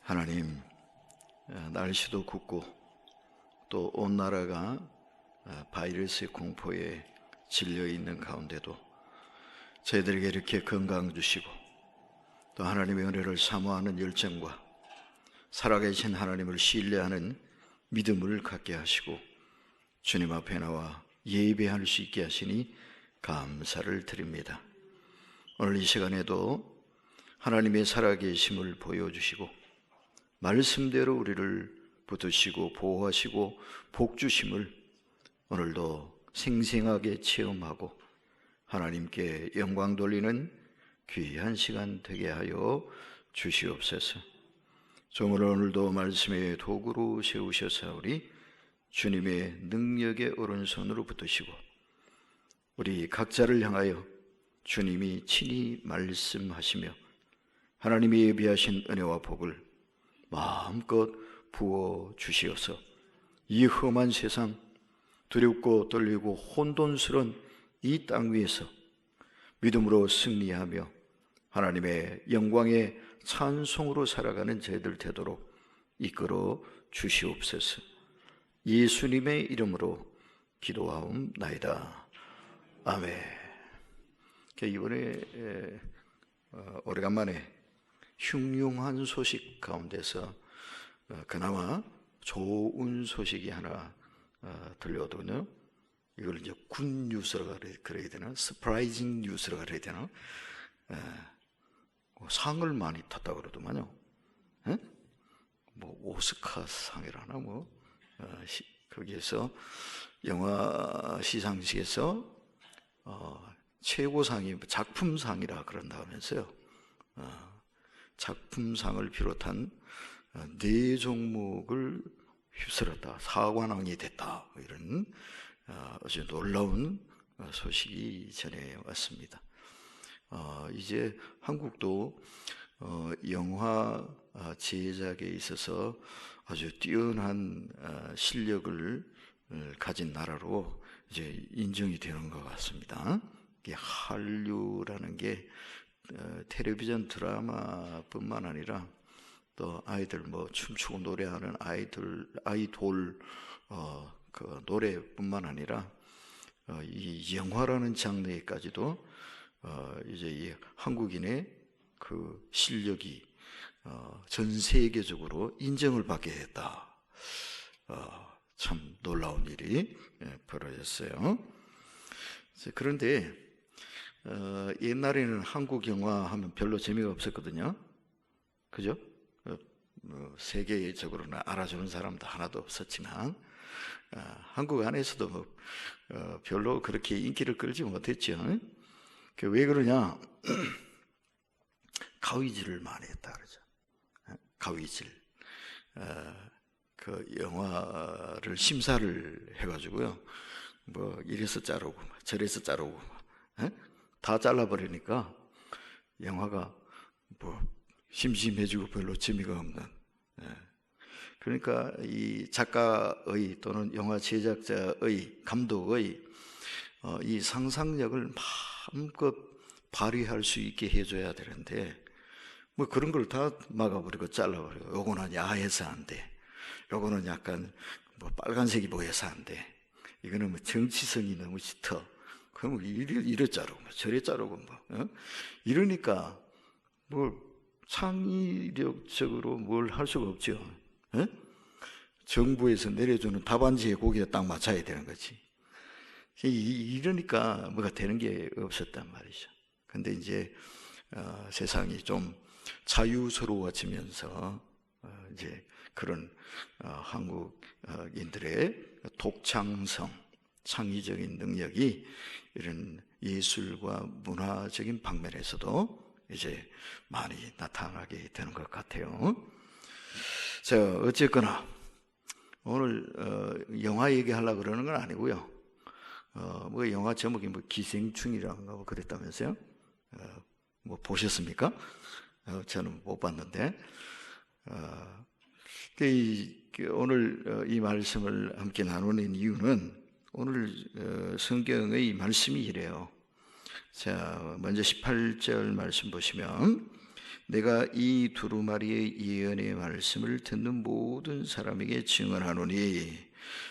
하나님, 날씨도 굽고 또 온 나라가 바이러스의 공포에 질려 있는 가운데도 저희들에게 이렇게 건강 주시고 또 하나님의 은혜를 사모하는 열정과 살아계신 하나님을 신뢰하는 믿음을 갖게 하시고 주님 앞에 나와 예배할 수 있게 하시니 감사를 드립니다. 오늘 이 시간에도 하나님의 살아계심을 보여주시고 말씀대로 우리를 붙드시고 보호하시고 복주심을 오늘도 생생하게 체험하고 하나님께 영광 돌리는 귀한 시간 되게 하여 주시옵소서. 종을 오늘도 말씀의 도구로 세우셔서 우리 주님의 능력의 오른손으로 붙드시고 우리 각자를 향하여 주님이 친히 말씀하시며 하나님이 예비하신 은혜와 복을 마음껏 부어 주시어서 이 험한 세상, 두렵고 떨리고 혼돈스러운 이 땅 위에서 믿음으로 승리하며 하나님의 영광의 찬송으로 살아가는 저희들 되도록 이끌어 주시옵소서. 예수님의 이름으로 기도하옵나이다. 아멘. 이번에 오래간만에 흉흉한 소식 가운데서 그나마 좋은 소식이 하나 들려오더군요. 이걸 이제 굿 뉴스라고 그래야 되나? 서프라이징 뉴스라고 그래야 되나? 상을 많이 탔다고 그러더만요. 뭐 오스카 상이라나 거기에서 영화 시상식에서 최고상이 작품상이라 그런다면서요. 작품상을 비롯한 4종목을 휩쓸었다, 사관왕이 됐다, 이런 아주 놀라운 소식이 전해왔습니다. 이제 한국도 영화 제작에 있어서 아주 뛰어난 실력을 가진 나라로 이제 인정이 되는 것 같습니다. 이게 한류라는 게 텔레비전 드라마뿐만 아니라 또 아이들 춤추고 노래하는 아이돌 그 노래뿐만 아니라 이 영화라는 장르에까지도 이제 이 한국인의 그 실력이 전 세계적으로 인정을 받게 됐다. 참 놀라운 일이 벌어졌어요. 그런데 옛날에는 한국 영화 하면 별로 재미가 없었거든요. 그죠? 세계적으로는 알아주는 사람도 하나도 없었지만 한국 안에서도 별로 그렇게 인기를 끌지 못했죠. 왜 그러냐? 가위질을 많이 했다 그러죠. 가위질. 그 영화를 심사를 해가지고요. 이래서 자르고 저래서 자르고 다 잘라버리니까 영화가 심심해지고 별로 재미가 없는. 그러니까 이 작가의 또는 영화 제작자의 감독의 이 상상력을 마음껏 발휘할 수 있게 해줘야 되는데 그런 걸 다 막아버리고 잘라버리고 요거는 야해서 안 돼. 요거는 약간 빨간색이 보여서 안 돼. 이거는 정치성이 너무 짙어. 그럼 이래 자르고 저래 자르고 이러니까 창의력적으로 뭘 할 수가 없죠. 정부에서 내려주는 답안지에 거기에 딱 맞춰야 되는 거지. 이러니까 뭐가 되는 게 없었단 말이죠. 근데 이제 세상이 좀 자유스러워지면서 이제 그런 한국인들의 독창성, 창의적인 능력이 이런 예술과 문화적인 방면에서도 이제 많이 나타나게 되는 것 같아요. 자, 어쨌거나 오늘 영화 얘기하려고 그러는 건 아니고요. 영화 제목이 기생충이라고 그랬다면서요? 보셨습니까? 저는 못 봤는데 오늘 이 말씀을 함께 나누는 이유는 오늘 성경의 말씀이 이래요. 자, 먼저 18절 말씀 보시면 내가 이 두루마리의 예언의 말씀을 듣는 모든 사람에게 증언하노니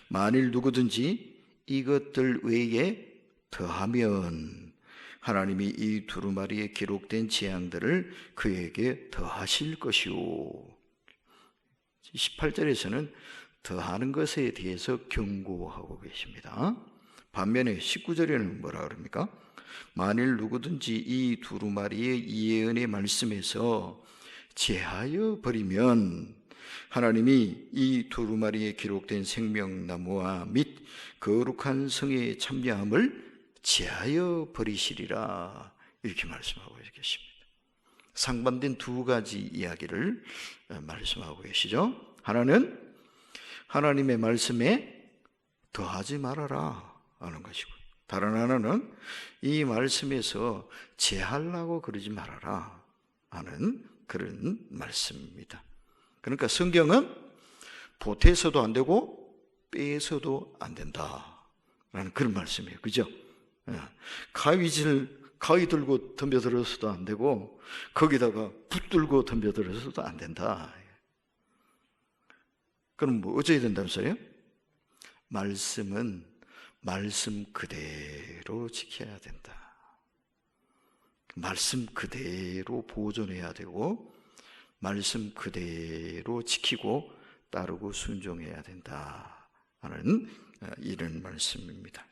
만일 누구든지 이것들 외에 더하면 하나님이 이 두루마리에 기록된 재앙들을 그에게 더하실 것이오. 18절에서는 더하는 것에 대해서 경고하고 계십니다. 반면에 19절에는 뭐라 그럽니까? 만일 누구든지 이 두루마리의 예언의 말씀에서 제하여 버리면 하나님이 이 두루마리에 기록된 생명나무와 및 거룩한 성의 참여함을 제하여 버리시리라, 이렇게 말씀하고 계십니다. 상반된 두 가지 이야기를 말씀하고 계시죠. 하나는 하나님의 말씀에 더하지 말아라 하는 것이고, 다른 하나는 이 말씀에서 제하려고 그러지 말아라 하는 그런 말씀입니다. 그러니까 성경은 보태서도 안 되고 빼서도 안 된다라는 그런 말씀이에요. 그죠? 가위 들고 덤벼들어서도 안 되고 거기다가 붙들고 덤벼들어서도 안 된다. 그럼 뭐 어쩌야 된다면서요? 말씀은 말씀 그대로 지켜야 된다. 말씀 그대로 보존해야 되고 말씀 그대로 지키고 따르고 순종해야 된다 하는 이런 말씀입니다.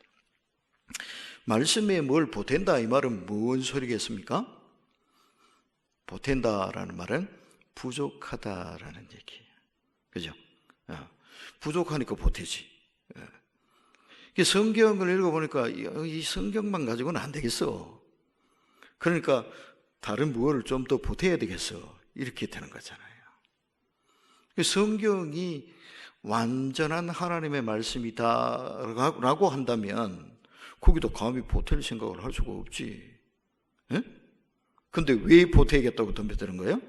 말씀에 뭘 보탠다, 이 말은 뭔 소리겠습니까? 보탠다라는 말은 부족하다라는 얘기예요. 그죠? 부족하니까 보태지. 성경을 읽어보니까 이 성경만 가지고는 안 되겠어. 그러니까 다른 무엇을 좀 더 보태야 되겠어. 이렇게 되는 거잖아요. 성경이 완전한 하나님의 말씀이다라고 한다면 거기도 감히 보탤 생각을 할 수가 없지. 근데 왜 보태야겠다고 덤벼드는 거예요?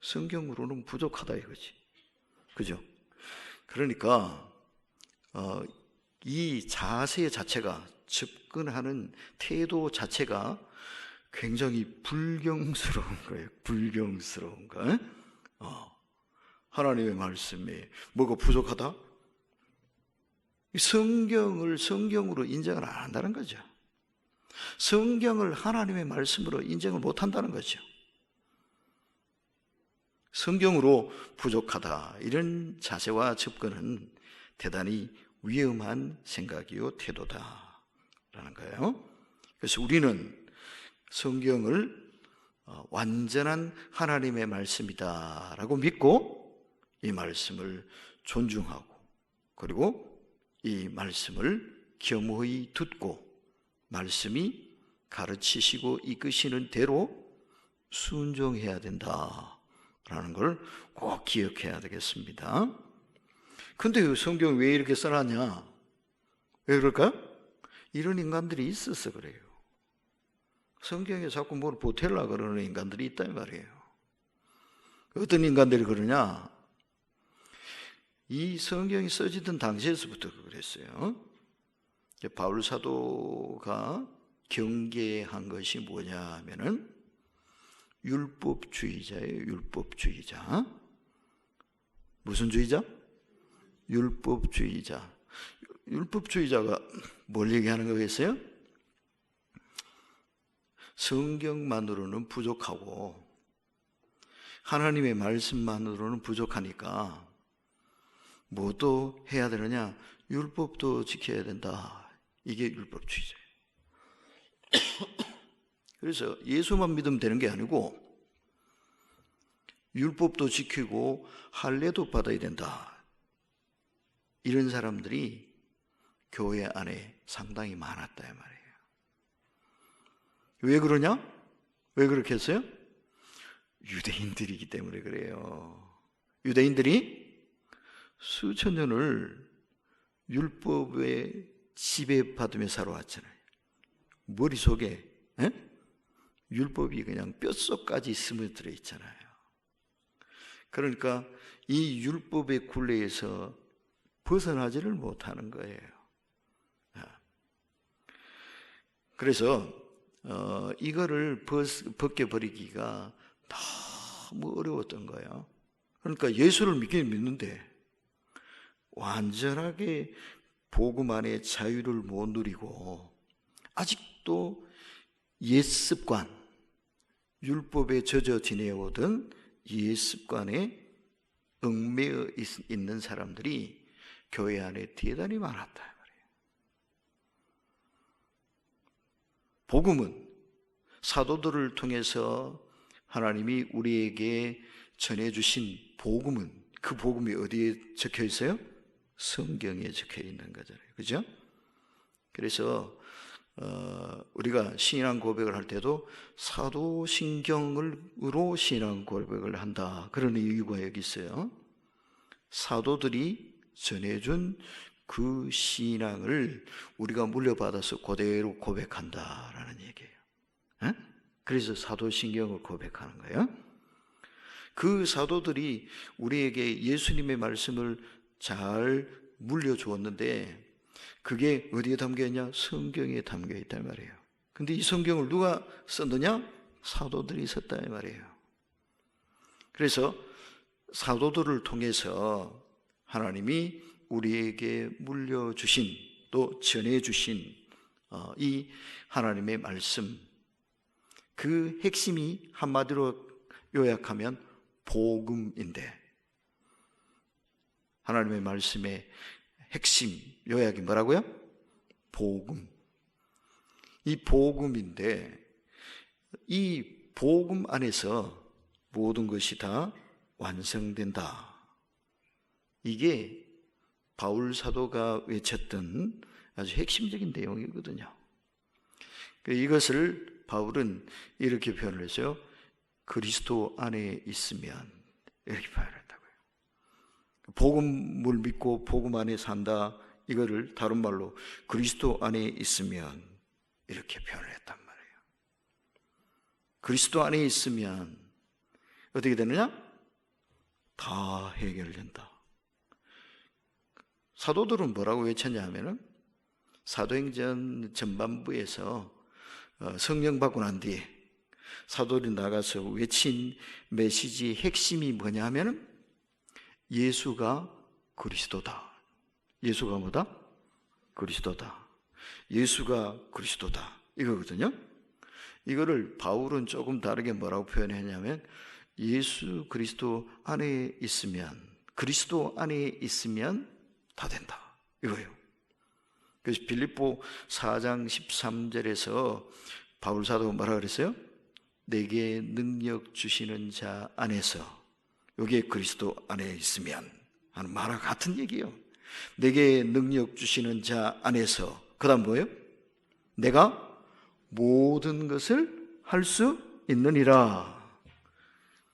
성경으로는 부족하다 이거지. 그죠? 그러니까 이 자세 자체가, 접근하는 태도 자체가 굉장히 불경스러운 거예요. 불경스러운 거. 하나님의 말씀에 뭐가 부족하다? 성경을 성경으로 인정을 안 한다는 거죠. 성경을 하나님의 말씀으로 인정을 못 한다는 거죠. 성경으로 부족하다, 이런 자세와 접근은 대단히 위험한 생각이요 태도다라는 거예요. 그래서 우리는 성경을 완전한 하나님의 말씀이다라고 믿고 이 말씀을 존중하고, 그리고 이 말씀을 겸허히 듣고 말씀이 가르치시고 이끄시는 대로 순종해야 된다라는 걸 꼭 기억해야 되겠습니다. 근데 성경 왜 이렇게 써놨냐? 왜 그럴까요? 이런 인간들이 있어서 그래요. 성경에 자꾸 뭘 보태려고 그러는 인간들이 있단 말이에요. 어떤 인간들이 그러냐? 이 성경이 써지던 당시에서부터 그랬어요. 바울 사도가 경계한 것이 뭐냐 하면은 율법주의자예요. 율법주의자. 무슨 주의자? 율법주의자. 율법주의자가 뭘 얘기하는 거겠어요? 성경만으로는 부족하고 하나님의 말씀만으로는 부족하니까 뭐도 해야 되느냐? 율법도 지켜야 된다. 이게 율법주의자예요. 그래서 예수만 믿으면 되는 게 아니고 율법도 지키고 할례도 받아야 된다. 이런 사람들이 교회 안에 상당히 많았다 이 말이에요. 왜 그러냐? 왜 그렇게 했어요? 유대인들이기 때문에 그래요. 유대인들이 수천 년을 율법에 지배받으며 살아왔잖아요. 머릿속에 율법이 그냥 뼛속까지 스며들어 있잖아요. 그러니까 이 율법의 굴레에서 벗어나지를 못하는 거예요. 그래서 이거를 벗겨버리기가 너무 어려웠던 거예요. 그러니까 예수를 믿긴 믿는데 완전하게 복음 안에 자유를 못 누리고 아직도 옛습관, 율법에 젖어 지내오던 옛습관에 얽매여 있는 사람들이 교회 안에 대단히 많았다 말이에요. 복음은 사도들을 통해서 하나님이 우리에게 전해주신 복음은, 그 복음이 어디에 적혀 있어요? 성경에 적혀 있는 거잖아요. 그죠? 그래서 우리가 신앙 고백을 할 때도 사도신경으로 신앙 고백을 한다, 그런 이유가 여기 있어요. 사도들이 전해준 그 신앙을 우리가 물려받아서 그대로 고백한다라는 얘기예요. 그래서 사도신경을 고백하는 거예요. 그 사도들이 우리에게 예수님의 말씀을 잘 물려주었는데 그게 어디에 담겨있냐? 성경에 담겨있단 말이에요. 근데 이 성경을 누가 썼느냐? 사도들이 썼다 이 말이에요. 그래서 사도들을 통해서 하나님이 우리에게 물려주신, 또 전해주신 이 하나님의 말씀, 그 핵심이 한마디로 요약하면 복음인데, 하나님의 말씀의 핵심 요약이 뭐라고요? 복음. 이 복음인데 이 복음 안에서 모든 것이 다 완성된다. 이게 바울 사도가 외쳤던 아주 핵심적인 내용이거든요. 이것을 바울은 이렇게 표현을 했어요. 그리스도 안에 있으면, 이렇게 표현했다고요. 복음을 믿고 복음 안에 산다, 이거를 다른 말로 그리스도 안에 있으면, 이렇게 표현을 했단 말이에요. 그리스도 안에 있으면 어떻게 되느냐? 다 해결된다. 사도들은 뭐라고 외쳤냐 하면은, 사도행전 전반부에서 성령 받고 난 뒤에 사도들이 나가서 외친 메시지의 핵심이 뭐냐 하면은 예수가 그리스도다. 예수가 뭐다? 그리스도다. 예수가 그리스도다, 이거거든요. 이거를 바울은 조금 다르게 뭐라고 표현했냐면, 예수 그리스도 안에 있으면, 그리스도 안에 있으면 다 된다, 이거예요. 그래서 빌립보 4장 13절에서 바울 사도가 뭐라고 그랬어요? 내게 능력 주시는 자 안에서, 여기에 그리스도 안에 있으면 하는 말과 같은 얘기예요. 내게 능력 주시는 자 안에서, 그 다음 뭐예요? 내가 모든 것을 할 수 있느니라.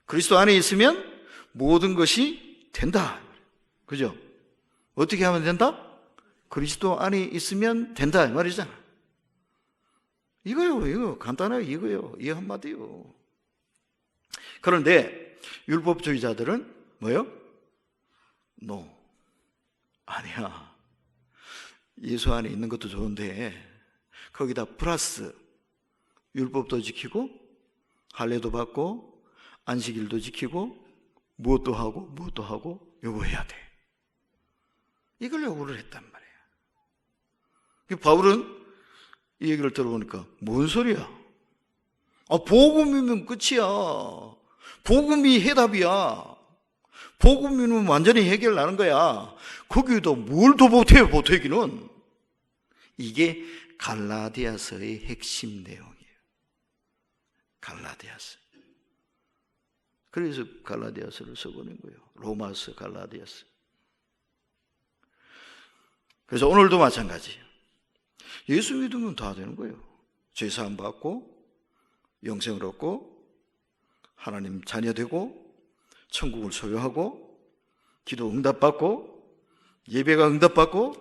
그리스도 안에 있으면 모든 것이 된다, 그죠? 어떻게 하면 된다? 그리스도 안에 있으면 된다, 이 말이잖아. 이거요, 이거 간단하게 이거요, 이 한마디요. 그런데 율법주의자들은 뭐요? No, 아니야. 예수 안에 있는 것도 좋은데 거기다 플러스 율법도 지키고 할례도 받고 안식일도 지키고 무엇도 하고 요거 해야 돼, 이걸 요구를 했단 말이에요. 바울은 이 얘기를 들어보니까 뭔 소리야? 복음이면 끝이야. 복음이 해답이야. 복음이면 완전히 해결나는 거야. 거기다 뭘 더 보태요, 보태기는. 이게 갈라디아서의 핵심 내용이에요. 갈라디아서. 그래서 갈라디아서를 써보는 거예요. 로마서, 갈라디아서. 그래서 오늘도 마찬가지예요. 예수 믿으면 다 되는 거예요. 죄사함 받고 영생을 얻고 하나님 자녀 되고 천국을 소유하고 기도 응답받고 예배가 응답받고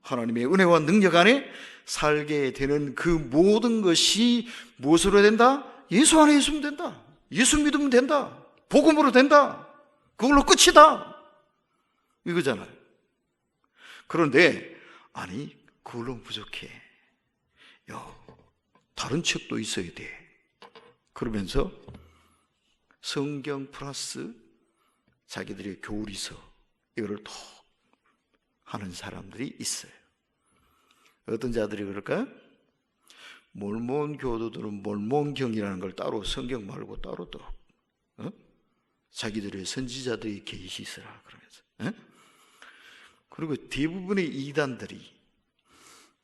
하나님의 은혜와 능력 안에 살게 되는 그 모든 것이 무엇으로 된다? 예수 안에 있으면 된다. 예수 믿으면 된다. 복음으로 된다. 그걸로 끝이다, 이거잖아요. 그런데 아니, 그걸로 부족해. 다른 책도 있어야 돼. 그러면서 성경 플러스 자기들의 교리서 이거를 더 하는 사람들이 있어요. 어떤 자들이 그럴까요? 몰몬 교도들은 몰몬경이라는 걸 따로, 성경 말고 따로 또 자기들의 선지자들의 계시서라 그러면서 그리고 대부분의 이단들이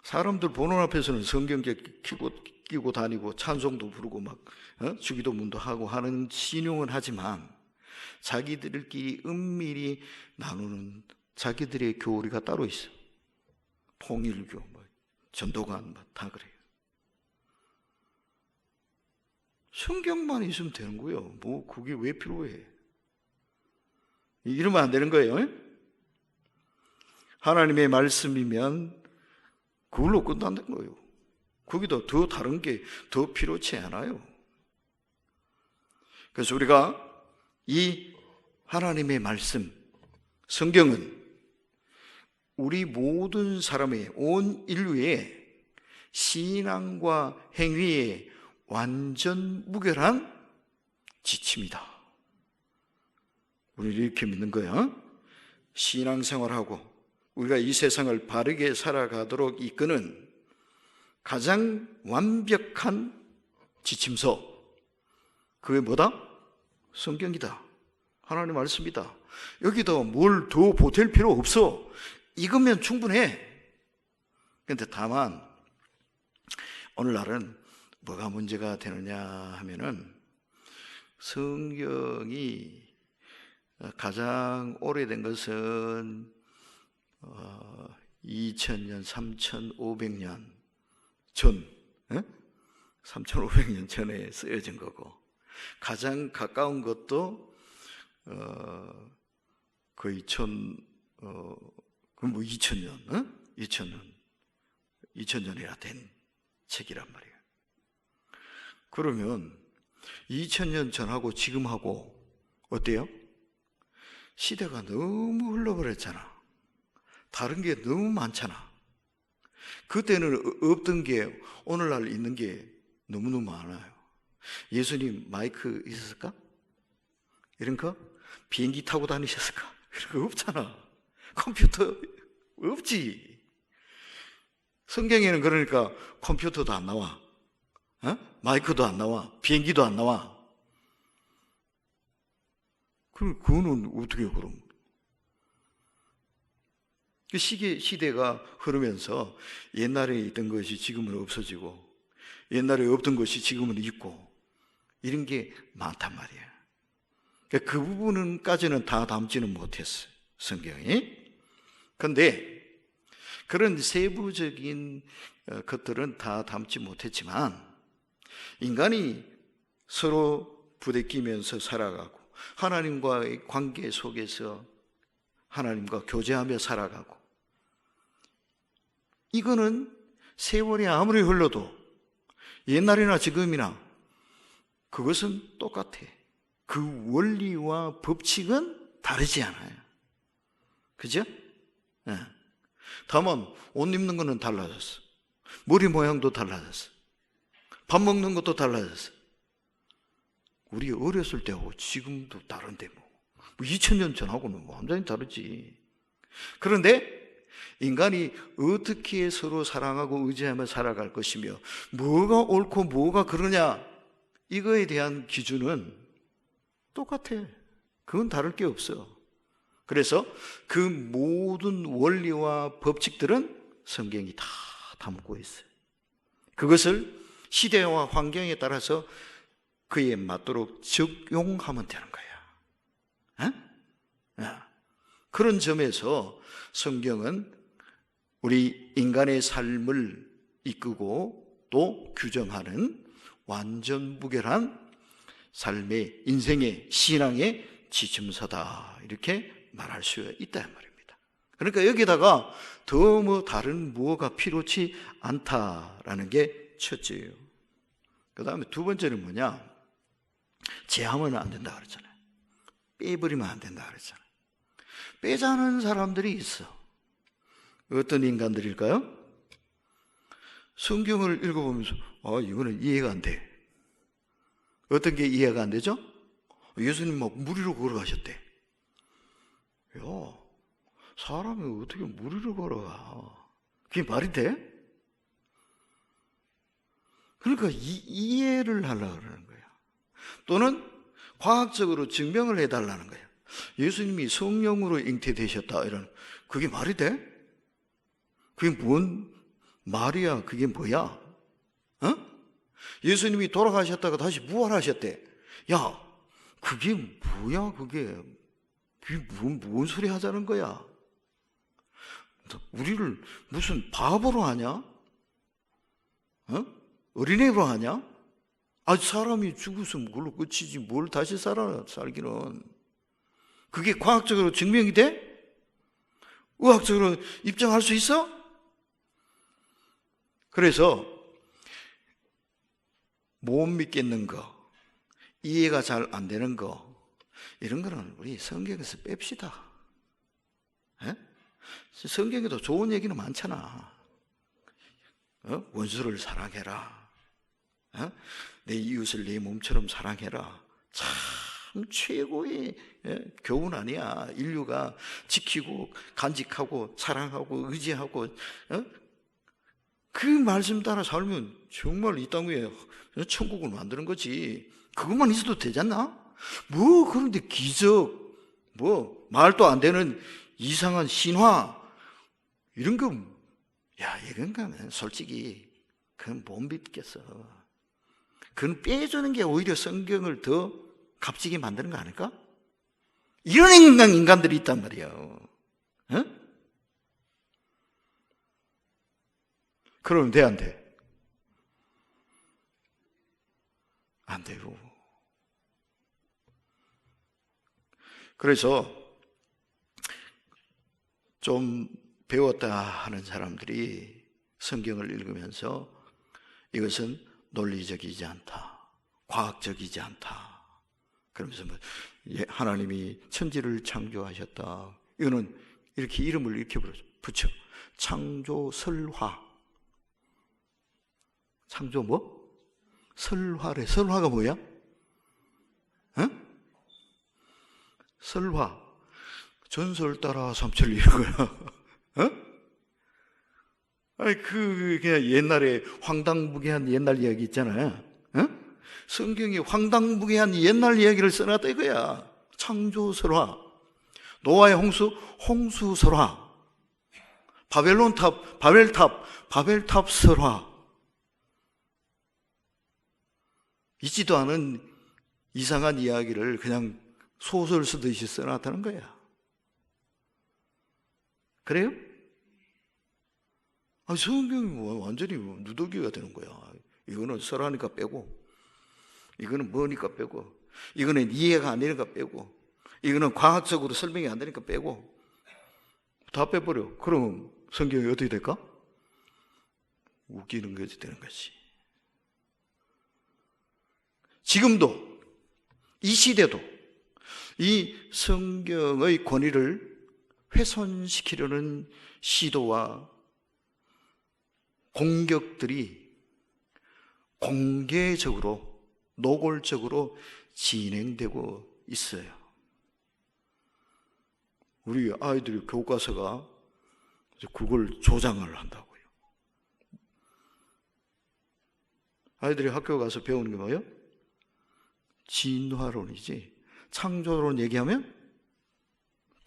사람들 보는 앞에서는 성경책 끼고 다니고 찬송도 부르고 막 주기도문도 하고 하는 신용은 하지만 자기들끼리 은밀히 나누는 자기들의 교리가 따로 있어. 통일교, 전도관 다 그래요. 성경만 있으면 되는 거예요. 뭐 그게 왜 필요해? 이러면 안 되는 거예요. 하나님의 말씀이면 그걸로 끝난다는 거예요. 거기다 더 다른 게 더 필요치 않아요. 그래서 우리가 이 하나님의 말씀, 성경은 우리 모든 사람의, 온 인류의 신앙과 행위의 완전 무결한 지침이다. 우리를 이렇게 믿는 거야. 신앙생활하고 우리가 이 세상을 바르게 살아가도록 이끄는 가장 완벽한 지침서, 그게 뭐다? 성경이다. 하나님 말씀이다. 여기다 뭘 더 보탤 필요 없어. 이거면 충분해. 그런데 다만 오늘날은 뭐가 문제가 되느냐 하면은 성경이 가장 오래된 것은 2000년, 3500년 전, 3500년 전에 쓰여진 거고, 가장 가까운 것도 거의 2000년, 2000년이나 된 책이란 말이에요. 그러면 2000년 전하고 지금하고 어때요? 시대가 너무 흘러버렸잖아. 다른 게 너무 많잖아. 그때는 없던 게 오늘날 있는 게 너무너무 많아요. 예수님 마이크 있었을까? 이런 거? 비행기 타고 다니셨을까? 이런 거 없잖아. 컴퓨터 없지. 성경에는 그러니까 컴퓨터도 안 나와, 마이크도 안 나와, 비행기도 안 나와. 그거는 어떻게 해요, 그럼? 그 시대가 흐르면서 옛날에 있던 것이 지금은 없어지고, 옛날에 없던 것이 지금은 있고, 이런 게 많단 말이야. 그 부분까지는 다 담지는 못했어요, 성경이. 그런데 그런 세부적인 것들은 다 담지 못했지만, 인간이 서로 부대끼면서 살아가고 하나님과의 관계 속에서 하나님과 교제하며 살아가고, 이거는 세월이 아무리 흘러도 옛날이나 지금이나 그것은 똑같아. 그 원리와 법칙은 다르지 않아요. 그죠? 네. 다만 옷 입는 거는 달라졌어. 머리 모양도 달라졌어. 밥 먹는 것도 달라졌어. 우리 어렸을 때하고 지금도 다른데 뭐 2000년 전하고는 완전히 다르지. 그런데 인간이 어떻게 서로 사랑하고 의지하며 살아갈 것이며 뭐가 옳고 뭐가 그러냐, 이거에 대한 기준은 똑같아. 그건 다를 게 없어. 그래서 그 모든 원리와 법칙들은 성경이 다 담고 있어요. 그것을 시대와 환경에 따라서 그에 맞도록 적용하면 되는 거야. 그런 점에서 성경은 우리 인간의 삶을 이끄고 또 규정하는 완전 무결한 삶의, 인생의, 신앙의 지침서다, 이렇게 말할 수 있다는 말입니다. 그러니까 여기다가 더 뭐 다른 무엇가 필요치 않다라는 게 첫째예요. 그 다음에 두 번째는 뭐냐? 제하면 안 된다 그랬잖아요. 빼버리면 안 된다 그랬잖아요. 빼자는 사람들이 있어. 어떤 인간들일까요? 성경을 읽어보면서 이거는 이해가 안 돼. 어떤 게 이해가 안 되죠? 예수님 막 물 위로 걸어가셨대. 야, 사람이 어떻게 물 위로 걸어가? 그게 말이 돼? 그러니까 이해를 하려고 그러는 거야. 또는 과학적으로 증명을 해달라는 거야. 예수님이 성령으로 잉태되셨다, 이런. 그게 말이 돼? 그게 뭔 말이야? 그게 뭐야? 예수님이 돌아가셨다가 다시 부활하셨대. 야, 그게 뭐야? 그게 뭔 소리 하자는 거야? 우리를 무슨 바보로 하냐? 어린애로 하냐? 사람이 죽었으면 그걸로 끝이지 뭘 다시 살기는. 그게 과학적으로 증명이 돼? 의학적으로 입증할 수 있어? 그래서 못 믿겠는 거, 이해가 잘 안 되는 거, 이런 거는 우리 성경에서 뺍시다. 성경에도 좋은 얘기는 많잖아. 원수를 사랑해라. 내 이웃을 내 몸처럼 사랑해라. 참 최고의 교훈 아니야. 인류가 지키고 간직하고 사랑하고 의지하고 그 말씀 따라 살면 정말 이 땅 위에 천국을 만드는 거지. 그것만 있어도 되지 않나? 그런데 기적, 말도 안 되는 이상한 신화, 이런 거, 이런 거는 솔직히 그건 못 믿겠어. 그건 빼주는 게 오히려 성경을 더 값지게 만드는 거 아닐까? 이런 인간들이 있단 말이에요. 그러면 돼, 안 돼? 안 돼요. 그래서 좀 배웠다 하는 사람들이 성경을 읽으면서 이것은 논리적이지 않다, 과학적이지 않다, 그러면서 하나님이 천지를 창조하셨다, 이거는 이렇게 이름을 이렇게 붙여. 창조설화. 창조 설화래. 설화가 뭐야? 설화. 전설 따라 삼천리 이런 거야. 그냥 옛날에 황당무계한 옛날 이야기 있잖아요. 성경이 황당무계한 옛날 이야기를 써놨다 이거야. 창조설화. 노아의 홍수설화. 바벨탑 설화. 있지도 않은 이상한 이야기를 그냥 소설 쓰듯이 써놨다는 거야. 그래요? 성경이 완전히 누더기가 되는 거야. 이거는 설하니까 빼고, 이거는 뭐니까 빼고, 이거는 이해가 안 되니까 빼고, 이거는 과학적으로 설명이 안 되니까 빼고, 다 빼버려. 그럼 성경이 어떻게 될까? 웃기는 것이 되는 것이. 지금도, 이 시대도 이 성경의 권위를 훼손시키려는 시도와 공격들이 공개적으로, 노골적으로 진행되고 있어요. 우리 아이들이 교과서가 그걸 조장을 한다고요. 아이들이 학교 가서 배우는 게 뭐예요? 진화론이지. 창조론 얘기하면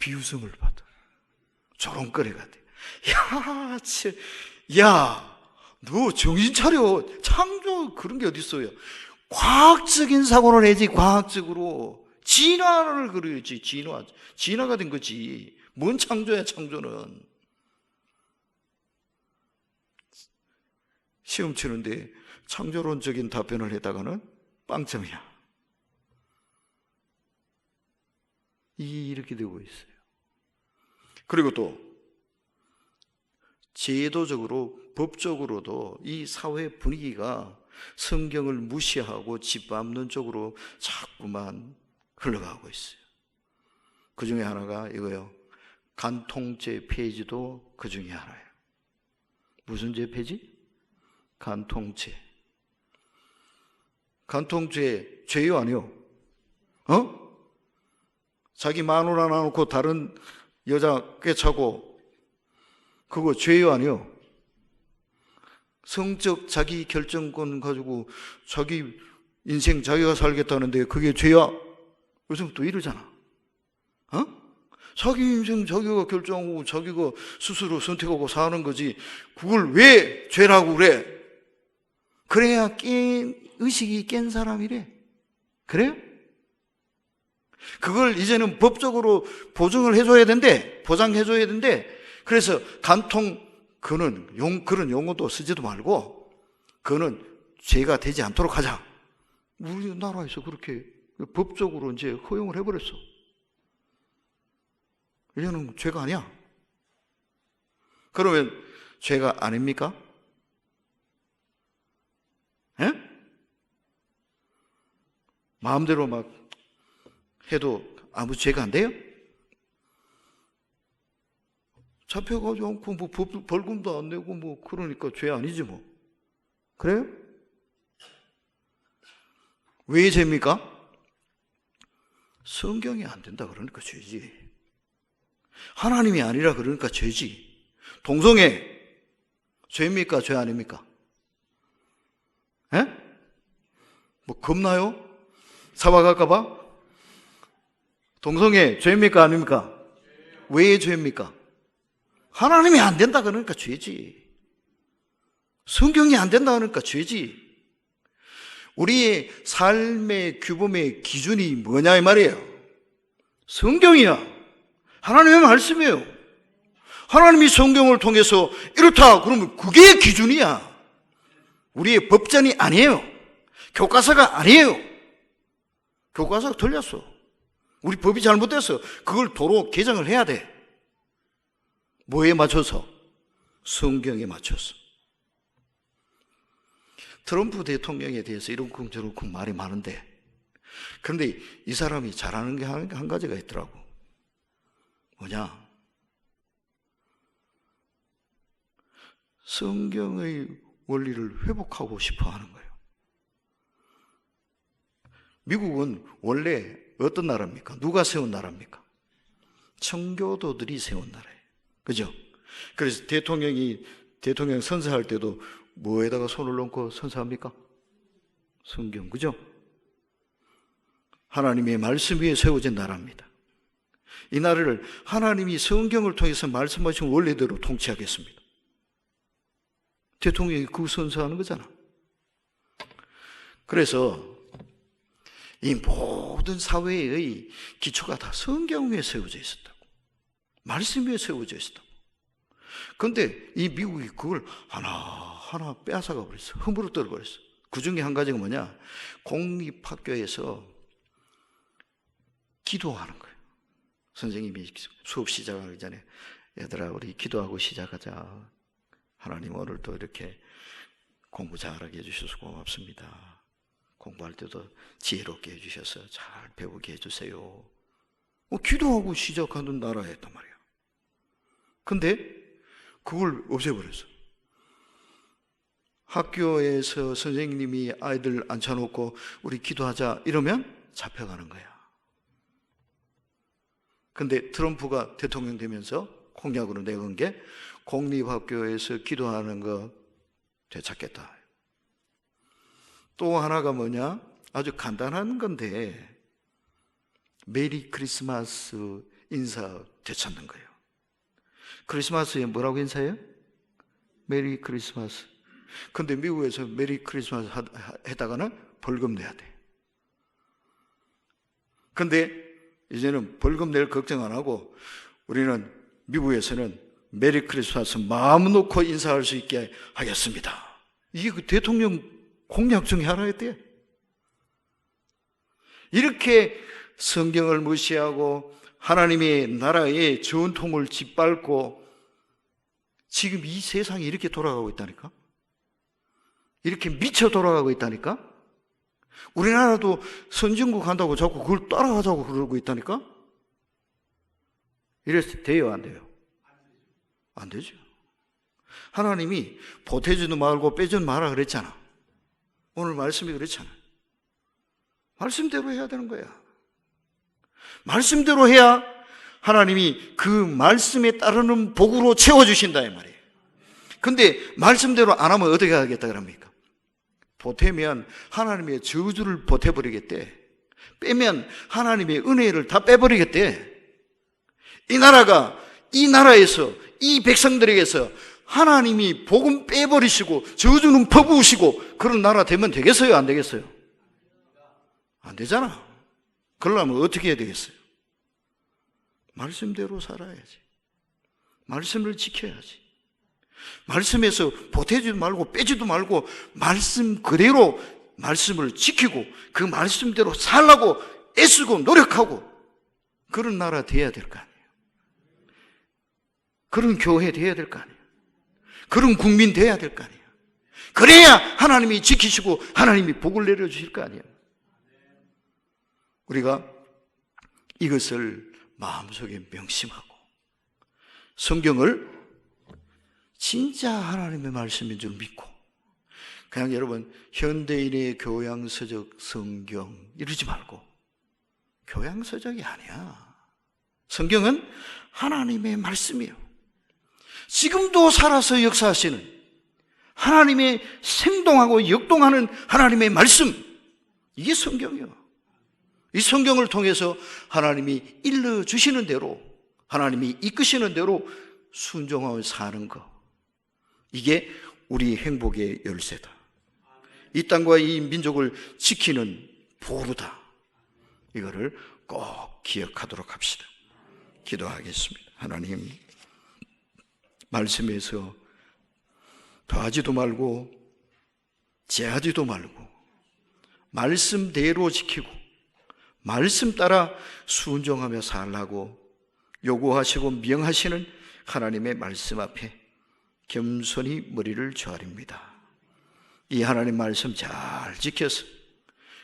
비웃음을 받아. 조롱거리가 돼. 너 정신 차려. 창조 그런 게 어디 있어요? 과학적인 사고를 내지. 과학적으로 진화를 그려야지. 진화가 된 거지. 뭔 창조야? 창조는 시험 치는데 창조론적인 답변을 했다가는 빵점이야. 이렇게 되고 있어요. 그리고 또 제도적으로, 법적으로도 이 사회 분위기가 성경을 무시하고 짓밟는 쪽으로 자꾸만 흘러가고 있어요. 그 중에 하나가 이거요. 간통죄 폐지도 그 중에 하나예요. 무슨 죄 폐지? 간통죄. 간통죄 죄요 아니요? 자기 마누라 하나 놓고 다른 여자 꿰차고 그거 죄요 아니요? 성적 자기 결정권 가지고 자기 인생 자기가 살겠다는데 그게 죄야? 요즘 또 이러잖아. 자기 인생 자기가 결정하고 자기가 스스로 선택하고 사는 거지 그걸 왜 죄라고 그래? 그래야 의식이 깬 사람이래. 그래요? 그걸 이제는 법적으로 보장해줘야 된대. 그래서 간통, 그런 용어도 쓰지도 말고, 그거는 죄가 되지 않도록 하자. 우리나라에서 그렇게 법적으로 이제 허용을 해버렸어. 이제는 죄가 아니야. 그러면 죄가 아닙니까? 예? 마음대로 막 해도 아무 죄가 안 돼요? 잡혀가지 않고 뭐 벌금도 안 내고 뭐 그러니까 죄 아니지 뭐. 그래요? 왜 죄입니까? 성경이 안 된다 그러니까 죄지. 하나님이 아니라 그러니까 죄지. 동성애 죄입니까? 죄 아닙니까? 예? 뭐 겁나요? 잡아갈까봐? 동성애 죄입니까? 아닙니까? 왜 죄입니까? 하나님이 안 된다 그러니까 죄지. 성경이 안 된다 그러니까 죄지. 우리의 삶의 규범의 기준이 뭐냐 이 말이에요. 성경이야. 하나님의 말씀이에요. 하나님이 성경을 통해서 이렇다 그러면 그게 기준이야. 우리의 법전이 아니에요. 교과서가 아니에요. 교과서가 틀렸어. 우리 법이 잘못돼서 그걸 도로 개정을 해야 돼. 뭐에 맞춰서? 성경에 맞춰서. 트럼프 대통령에 대해서 이런쿵 저런쿵 말이 많은데, 그런데 이 사람이 잘하는 게 한 가지가 있더라고. 뭐냐? 성경의 원리를 회복하고 싶어 하는 거예요. 미국은 원래 어떤 나라입니까? 누가 세운 나라입니까? 청교도들이 세운 나라예요. 그죠? 그래서 대통령 선서할 때도 뭐에다가 손을 얹고 선서합니까? 성경, 그죠? 하나님의 말씀 위에 세워진 나라입니다. 이 나라를 하나님이 성경을 통해서 말씀하신 원리대로 통치하겠습니다. 대통령이 그 선서하는 거잖아. 그래서 이 모든 사회의 기초가 다 성경 위에 세워져 있었다고. 말씀 위에 세워져 있었다고. 그런데 이 미국이 그걸 하나하나 빼앗아가 버렸어. 허물어 떨어버렸어. 그 중에 한 가지가 뭐냐? 공립학교에서 기도하는 거예요. 선생님이 수업 시작하기 전에 얘들아 우리 기도하고 시작하자. 하나님 오늘도 이렇게 공부 잘하게 해주셔서 고맙습니다. 공부할 때도 지혜롭게 해주셔서 잘 배우게 해주세요. 기도하고 시작하는 나라였단 말이야. 근데 그걸 없애버렸어. 학교에서 선생님이 아이들 앉혀놓고 우리 기도하자 이러면 잡혀가는 거야. 근데 트럼프가 대통령 되면서 공약으로 내건 게 공립학교에서 기도하는 거 되찾겠다. 또 하나가 뭐냐? 아주 간단한 건데 메리 크리스마스 인사 되찾는 거예요. 크리스마스에 뭐라고 인사해요? 메리 크리스마스. 근데 미국에서 메리 크리스마스 했다가는 벌금 내야 돼. 근데 이제는 벌금 낼 걱정 안 하고 우리는 미국에서는 메리 크리스마스 마음 놓고 인사할 수 있게 하겠습니다. 이게 그 대통령 공약 중에 하나였대요. 이렇게 성경을 무시하고 하나님의 나라의 전통을 짓밟고 지금 이 세상이 이렇게 돌아가고 있다니까? 이렇게 미쳐 돌아가고 있다니까? 우리나라도 선진국 한다고 자꾸 그걸 따라가자고 그러고 있다니까? 이래서 돼요, 안 돼요? 안 되죠. 하나님이 보태지도 말고 빼지도 마라 그랬잖아. 오늘 말씀이 그렇잖아. 말씀대로 해야 되는 거야. 말씀대로 해야 하나님이 그 말씀에 따르는 복으로 채워주신다 이 말이에요. 근데 말씀대로 안 하면 어떻게 하겠다 그럽니까? 보태면 하나님의 저주를 보태버리겠대. 빼면 하나님의 은혜를 다 빼버리겠대. 이 나라에서 이 백성들에게서 하나님이 복음 빼버리시고 저주는 퍼부으시고 그런 나라 되면 되겠어요? 안 되겠어요? 안 되잖아. 그러려면 어떻게 해야 되겠어요? 말씀대로 살아야지. 말씀을 지켜야지. 말씀에서 보태지도 말고 빼지도 말고 말씀 그대로 말씀을 지키고 그 말씀대로 살라고 애쓰고 노력하고 그런 나라 돼야 될 거 아니에요. 그런 교회 돼야 될 거 아니에요. 그런 국민 돼야 될 거 아니에요. 그래야 하나님이 지키시고 하나님이 복을 내려주실 거 아니에요. 우리가 이것을 마음속에 명심하고 성경을 진짜 하나님의 말씀인 줄 믿고 그냥 여러분 현대인의 교양서적 성경 이러지 말고 교양서적이 아니야. 성경은 하나님의 말씀이에요. 지금도 살아서 역사하시는 하나님의 생동하고 역동하는 하나님의 말씀, 이게 성경이에요. 이 성경을 통해서 하나님이 일러주시는 대로 하나님이 이끄시는 대로 순종하며 사는 것, 이게 우리 행복의 열쇠다. 이 땅과 이 민족을 지키는 보루다. 이거를 꼭 기억하도록 합시다. 기도하겠습니다. 하나님, 말씀에서 더하지도 말고 제하지도 말고 말씀대로 지키고 말씀 따라 순종하며 살라고 요구하시고 명하시는 하나님의 말씀 앞에 겸손히 머리를 조아립니다. 이 하나님 말씀 잘 지켜서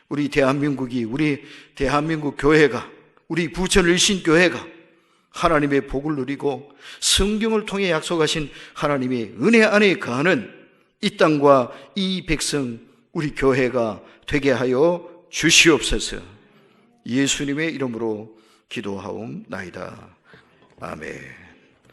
우리 대한민국이, 우리 대한민국 교회가, 우리 부천일신교회가 하나님의 복을 누리고 성경을 통해 약속하신 하나님의 은혜 안에 거하는 이 땅과 이 백성, 우리 교회가 되게 하여 주시옵소서. 예수님의 이름으로 기도하옵나이다. 아멘.